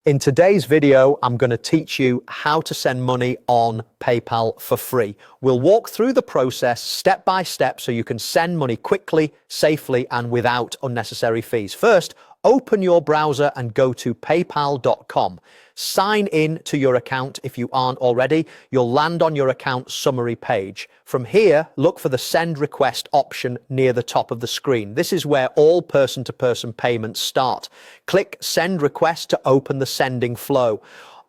In today's video, I'm going to teach you how to send money on PayPal for free. We'll walk through the process step by step so you can send money quickly, safely, and without unnecessary fees. First, open your browser and go to paypal.com. Sign in to your account if you aren't already. You'll land on your account summary page. From here, look for the send request option near the top of the screen. This is where all person-to-person payments start. Click send request to open the sending flow.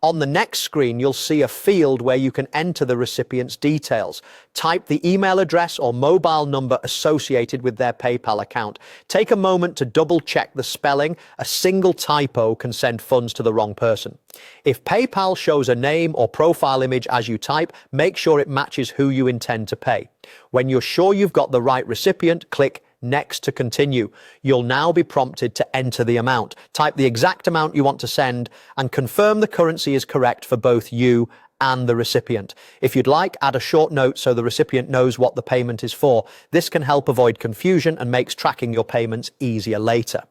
On the next screen, you'll see a field where you can enter the recipient's details. Type the email address or mobile number associated with their PayPal account. Take a moment to double check the spelling. A single typo can send funds to the wrong person. If PayPal shows a name or profile image as you type, make sure it matches who you intend to pay. When you're sure you've got the right recipient, click Next to continue. You'll now be prompted to enter the amount. Type the exact amount you want to send and confirm the currency is correct for both you and the recipient. If you'd like, add a short note so the recipient knows what the payment is for. This can help avoid confusion and makes tracking your payments easier later.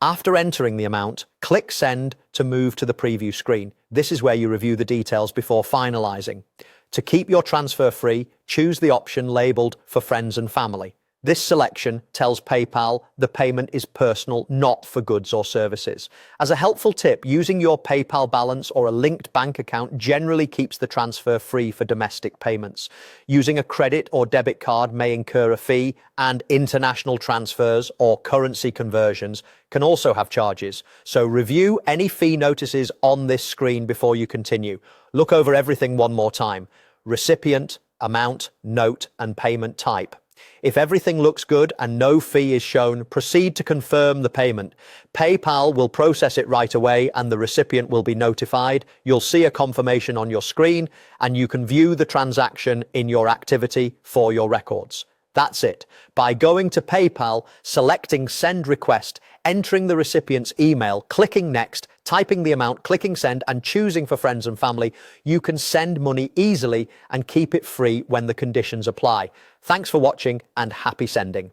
After entering the amount, click Send to move to the preview screen. This is where you review the details before finalizing. To keep your transfer free, choose the option labeled for friends and family. This selection tells PayPal the payment is personal, not for goods or services. As a helpful tip, using your PayPal balance or a linked bank account generally keeps the transfer free for domestic payments. Using a credit or debit card may incur a fee, and international transfers or currency conversions can also have charges. So review any fee notices on this screen before you continue. Look over everything one more time. Recipient, amount, note, and payment type. If everything looks good and no fee is shown, proceed to confirm the payment. PayPal will process it right away and the recipient will be notified. You'll see a confirmation on your screen and you can view the transaction in your activity for your records. That's it. By going to PayPal, selecting Send Request, entering the recipient's email, clicking Next, typing the amount, clicking Send, and choosing for friends and family, you can send money easily and keep it free when the conditions apply. Thanks for watching and happy sending.